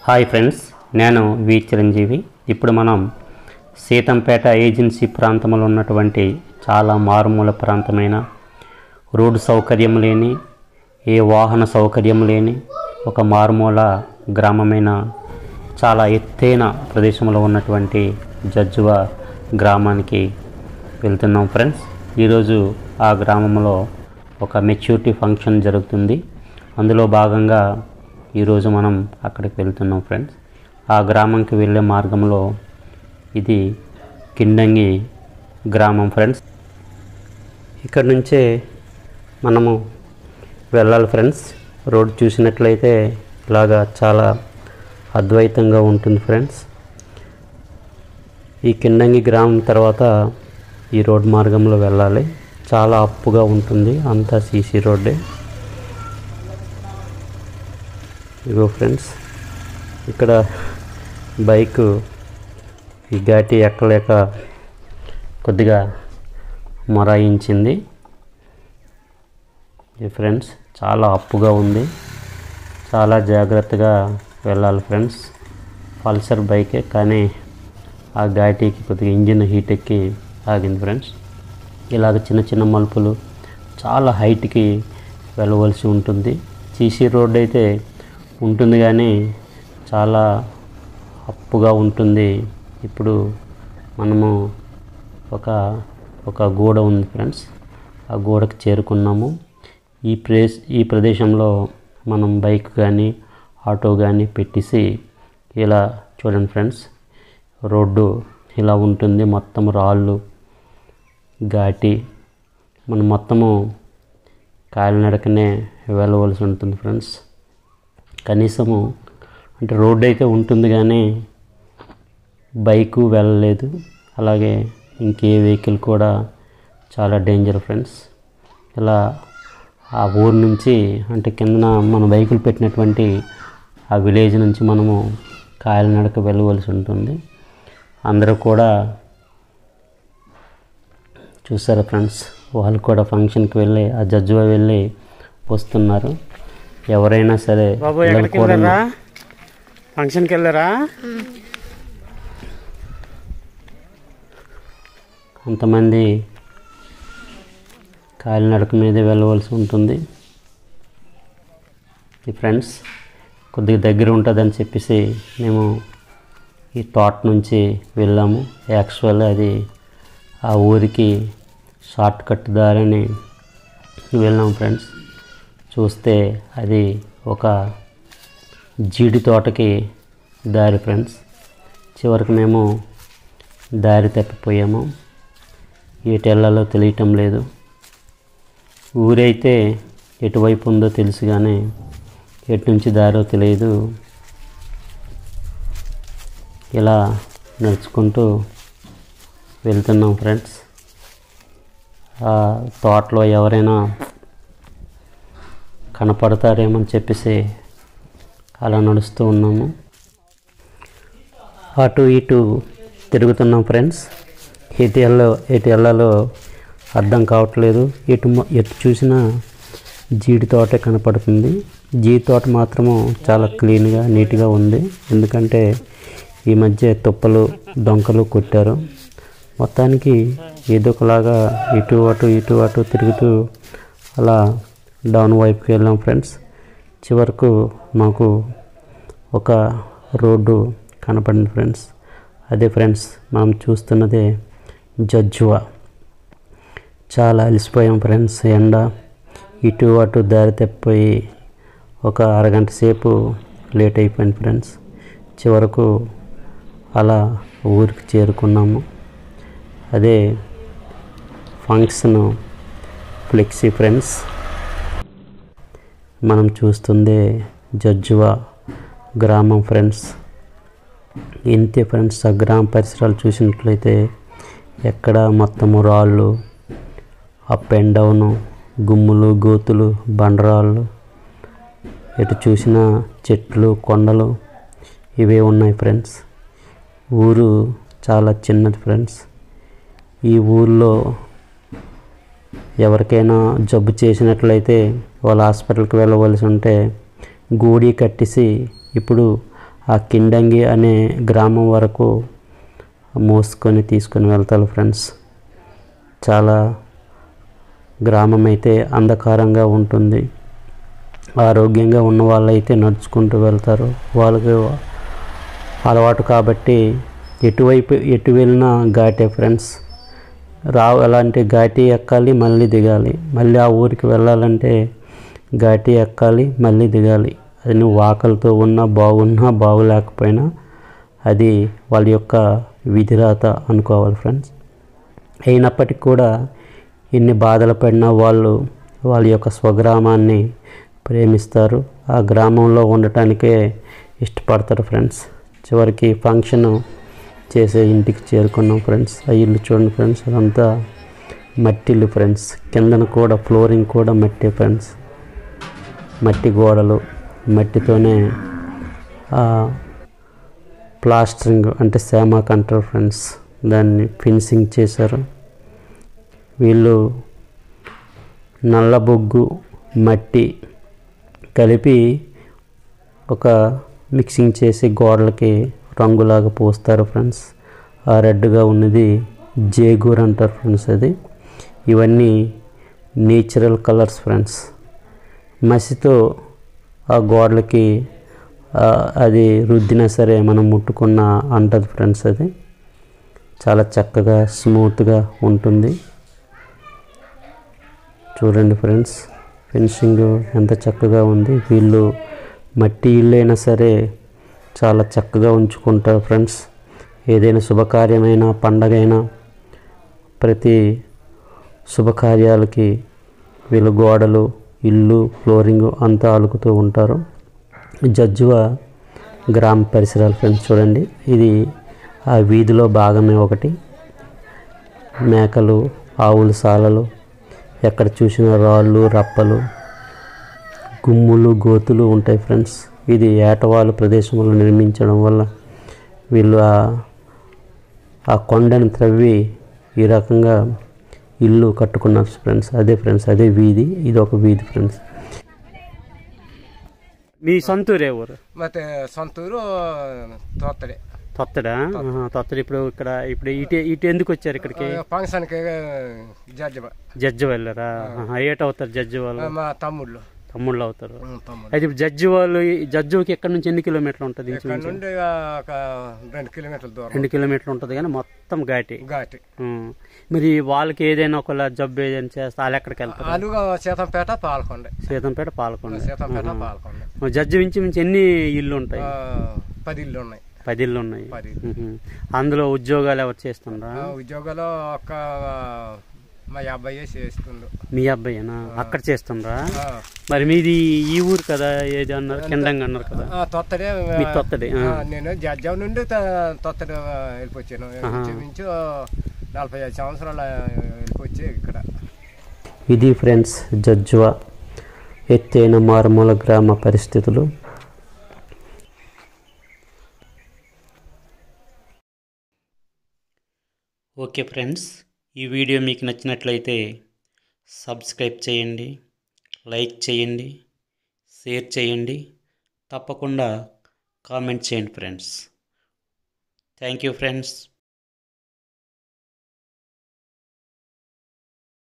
Hi friends, నేను వి చిరంజీవి. ఇప్పుడు మనం సీతంపేట ఏజెన్సీ ప్రాంతంలో ఉన్నటువంటి చాలా మారుమూల ప్రాంతమైన రోడ్డు సౌకర్యం లేని, ఏ వాహన సౌకర్యం లేని ఒక మారుమూల గ్రామమైన చాలా ఎత్తైన ప్రదేశంలో ఉన్నటువంటి జజ్జువ గ్రామానికి వెళ్తున్నాం ఫ్రెండ్స్. ఈరోజు ఆ గ్రామంలో ఒక మెచ్యూరిటీ ఫంక్షన్ జరుగుతుంది. అందులో భాగంగా ఈరోజు మనం అక్కడికి వెళ్తున్నాం ఫ్రెండ్స్. ఆ గ్రామంకి వెళ్ళే మార్గంలో ఇది కిండంగి గ్రామం ఫ్రెండ్స్. ఇక్కడ నుంచే మనము వెళ్ళాలి ఫ్రెండ్స్. రోడ్ చూసినట్లయితే ఇలాగా చాలా అద్వైతంగా ఉంటుంది ఫ్రెండ్స్. ఈ కిండంగి గ్రామం తర్వాత ఈ రోడ్ మార్గంలో వెళ్ళాలి. చాలా అప్పుగా ఉంటుంది, అంతా సీసీ రోడ్డే. ఇగో ఫ్రెండ్స్, ఇక్కడ బైకు ఈ ఘాటి ఎక్కలేక కొద్దిగా మొరాయించింది. ఇది ఫ్రెండ్స్ చాలా అప్పుగా ఉంది, చాలా జాగ్రత్తగా వెళ్ళాలి ఫ్రెండ్స్. పల్సర్ బైకే, కానీ ఆ ఘాటీకి కొద్దిగా ఇంజిన్ హీట్ ఎక్కి ఆగింది ఫ్రెండ్స్. ఇలాగ చిన్న చిన్న మలుపులు చాలా హైట్కి వెళ్ళవలసి ఉంటుంది. సీసీ రోడ్ అయితే ఉంటుంది కానీ చాలా అప్పుగా ఉంటుంది. ఇప్పుడు మనము ఒక గోడ ఉంది ఫ్రెండ్స్, ఆ గోడకు చేరుకున్నాము. ఈ ప్రదేశంలో మనం బైక్ కానీ ఆటో కానీ పెట్టేసి ఇలా చూడండి ఫ్రెండ్స్, రోడ్డు ఇలా ఉంటుంది. మొత్తం రాళ్ళు ఘాటి, మనం మొత్తము కాలినడకనే వెళ్ళవలసి ఉంటుంది ఫ్రెండ్స్. కనీసము అంటే రోడ్డు అయితే ఉంటుంది కానీ బైకు వెళ్ళలేదు, అలాగే ఇంకే వెహికల్ కూడా చాలా డేంజర్ ఫ్రెండ్స్. ఇలా ఆ ఊరు నుంచి అంటే కిందన మన బైకులు పెట్టినటువంటి ఆ విలేజ్ నుంచి మనము కాలినడక వెళ్ళవలసి ఉంటుంది. అందరూ కూడా చూసారా ఫ్రెండ్స్, వాళ్ళు కూడా ఫంక్షన్కి వెళ్ళి ఆ జజ్జువ వెళ్ళి వస్తున్నారు. ఎవరైనా సరే ఫంక్షన్కి వెళ్ళారా? కొంతమంది కాలినడక మీదే వెళ్ళవలసి ఉంటుంది. ఈ ఫ్రెండ్స్ కొద్దిగా దగ్గర ఉంటుందని చెప్పేసి మేము ఈ తోట నుంచి వెళ్ళాము. యాక్చువల్ అది ఆ ఊరికి షార్ట్ కట్ దారిని వెళ్ళాము ఫ్రెండ్స్. చూస్తే అది ఒక జీడి తోటకి దారి ఫ్రెండ్స్. చివరికి మేము దారి తప్పిపోయాము, ఎటు వెళ్ళాలో తెలియటం లేదు. ఊరైతే ఎటువైపు ఉందో తెలుసు కానీ ఎటు నుంచి దారో తెలియదు. ఇలా నడుచుకుంటూ వెళ్తున్నాం ఫ్రెండ్స్. ఆ తోటలో ఎవరైనా కనపడతారేమని చెప్పేసి అలా నడుస్తూ ఉన్నాము. అటు ఇటు తిరుగుతున్నాం ఫ్రెండ్స్. ఎటు వెళ్ళాలో అర్థం కావట్లేదు. ఎటు చూసినా జీడి తోటే కనపడుతుంది. జీడి తోట మాత్రము చాలా క్లీన్గా నీట్గా ఉంది, ఎందుకంటే ఈ మధ్య తుప్పలు డొంకలు కొట్టారు. మొత్తానికి ఏదో ఒకలాగా ఇటు అటు తిరుగుతూ అలా డౌన్ వైపుకి వెళ్ళాం ఫ్రెండ్స్. చివరకు మాకు ఒక రోడ్డు కనపడింది ఫ్రెండ్స్. అదే ఫ్రెండ్స్ మనం చూస్తున్నదే జజ్జువ. చాలా అలసిపోయాం ఫ్రెండ్స్. ఎండ ఇటు అటు దారి తప్పిపోయి ఒక అరగంట సేపు లేట్ అయిపోయింది ఫ్రెండ్స్. చివరకు అలా ఊరికి చేరుకున్నాము. అదే ఫంక్షన్ ఫ్లెక్సీ ఫ్రెండ్స్. మనం చూస్తుందే జజ్జువ గ్రామం ఫ్రెండ్స్. ఇంతే ఫ్రెండ్స్. ఆ గ్రామ పరిసరాలు చూసినట్లయితే ఎక్కడ మొత్తము రాళ్ళు, అప్ అండ్ డౌను, గుమ్ములు గోతులు, బండరాళ్ళు, ఎటు చూసినా చెట్లు కొండలు ఇవే ఉన్నాయి ఫ్రెండ్స్. ఊరు చాలా చిన్నది ఫ్రెండ్స్. ఈ ఊళ్ళో ఎవరికైనా జబ్బు చేసినట్లయితే వాళ్ళ హాస్పిటల్కి వెళ్ళవలసి ఉంటే గూడి కట్టేసి ఇప్పుడు ఆ కిండంగి అనే గ్రామం వరకు మోసుకొని తీసుకొని వెళ్తారు ఫ్రెండ్స్. చాలా గ్రామం అయితే అంధకారంగా ఉంటుంది. ఆరోగ్యంగా ఉన్న వాళ్ళైతే నడుచుకుంటూ వెళ్తారు. వాళ్ళకి అలవాటు కాబట్టి ఎటు వెళ్ళినా ఘాటే ఫ్రెండ్స్. అలాంటి ఘాటి ఎక్కాలి, మళ్ళీ దిగాలి. మళ్ళీ ఆ ఊరికి వెళ్ళాలంటే ఘాటి ఎక్కాలి, మళ్ళీ దిగాలి. అది నువ్వు ఆకలితో ఉన్నా బాగులేకపోయినా అది వాళ్ళ యొక్క విధిరాత అనుకోవాలి ఫ్రెండ్స్. అయినప్పటికీ కూడా ఎన్ని బాధలు పడినా వాళ్ళ యొక్క స్వగ్రామాన్ని ప్రేమిస్తారు. ఆ గ్రామంలో ఉండటానికే ఇష్టపడతారు ఫ్రెండ్స్. చివరికి ఫంక్షన్ చేసే ఇంటికి చేరుకున్నాం ఫ్రెండ్స్. ఆ ఇల్లు చూడండి ఫ్రెండ్స్, అదంతా మట్టి ఇల్లు ఫ్రెండ్స్. కిందన కూడా ఫ్లోరింగ్ కూడా మట్టి ఫ్రెండ్స్. మట్టి గోడలు, మట్టితోనే ప్లాస్టరింగ్ అంటే సేమాక్ అంటారు ఫ్రెండ్స్, దాన్ని ఫినిషింగ్ చేశారు. వీళ్ళు నల్ల బొగ్గు మట్టి కలిపి ఒక మిక్సింగ్ చేసి గోడలకి రంగులాగా పూస్తారు ఫ్రెండ్స్. ఆ రెడ్గా ఉన్నది జేగూర్ అంటారు ఫ్రెండ్స్. అది ఇవన్నీ నేచురల్ కలర్స్ ఫ్రెండ్స్. మసితో ఆ గోడలకి అది రుద్దినా సరే మనం ముట్టుకున్న అంటది ఫ్రెండ్స్. అది చాలా చక్కగా స్మూత్గా ఉంటుంది. చూడండి ఫ్రెండ్స్, ఫినిషింగ్ ఎంత చక్కగా ఉంది. వీళ్ళు మట్టి ఇల్లు అయినా సరే చాలా చక్కగా ఉంచుకుంటారు ఫ్రెండ్స్. ఏదైనా శుభకార్యమైనా పండగైనా ప్రతి శుభకార్యాలకి వీళ్ళు గోడలు, ఇల్లు, ఫ్లోరింగ్ అంతా అలుకుతూ ఉంటారు. జజ్జువా గ్రామ పరిసరాలు ఫ్రెండ్స్ చూడండి. ఇది ఆ వీధిలో భాగమే ఒకటి. మేకలు, ఆవుల సాలలు, ఎక్కడ చూసిన రాళ్ళు, రప్పలు, గుమ్ములు, గోతులు ఉంటాయి ఫ్రెండ్స్. ఇది ఏటవాలు ప్రదేశంలో నిర్మించడం వల్ల వీళ్ళు ఆ కొండను త్రవ్వి ఈ రకంగా ఇల్లు కట్టుకున్నారు ఫ్రెండ్స్. అదే ఫ్రెండ్స్, అదే వీధి. ఇది ఒక వీధి ఫ్రెండ్స్. మీ సొంతూరు ఏ ఊరు? ಮತ್ತೆ సొంతూరు తోత్తడే. తొత్తడా? తొత్తడు. ఇప్పుడు ఇటు ఎందుకు వచ్చారు ఇక్కడికి? ఫంక్షన్కి జడ్జి వెళ్ళారా? ఏటవుతారు జడ్జి వాళ్ళు? మా తమ్ముళ్ళు అవుతారు. అయితే ఇప్పుడు జడ్జికి ఎక్కడి నుంచి ఎన్ని కిలోమీటర్లు ఉంటుంది? నుండి ఒక 2 కిలోమీటర్ల దూరం. 2 కిలోమీటర్లు ఉంటుంది కానీ మొత్తం ఘాటి. మరి వాళ్ళకి ఏదైనా ఒక జబ్బు ఏదైనా చేస్తే వాళ్ళు ఎక్కడికి వెళ్తారు? సీతంపేట, పాలకొండ. జడ్జి నుంచి ఎన్ని ఇల్లు ఉంటాయి? 10 ఇల్లు ఉన్నాయి. 10 ఇల్లు ఉన్నాయి. అందులో ఉద్యోగాలు ఎవరు చేస్తుండ్రా? ఉద్యోగాలు ఒక మా అబ్బాయి చేస్తుండ్రు. మీ అబ్బాయినా? అక్కడ చేస్తుండ్రా? మరి మీది ఈ ఊరు కదా, ఏది అన్నారు? కిండంగా అన్నారు కదా. తొత్తడే. మీ తొత్తడే. నేను జడ్జి నుండి తొత్తడే వెళ్ళిపోయాను. నుంచి 45 సంవత్సరాలు వెళ్ళిపోయి ఇక్కడ. ఇది ఫ్రెండ్స్ జజ్జువా ఎత్తైన మారుమూల గ్రామ పరిస్థితులు. ఓకే ఫ్రెండ్స్, ఈ వీడియో మీకు నచ్చినట్లయితే సబ్స్క్రైబ్ చేయండి, లైక్ చేయండి, షేర్ చేయండి, తప్పకుండా కామెంట్ చేయండి ఫ్రెండ్స్. Thank you friends.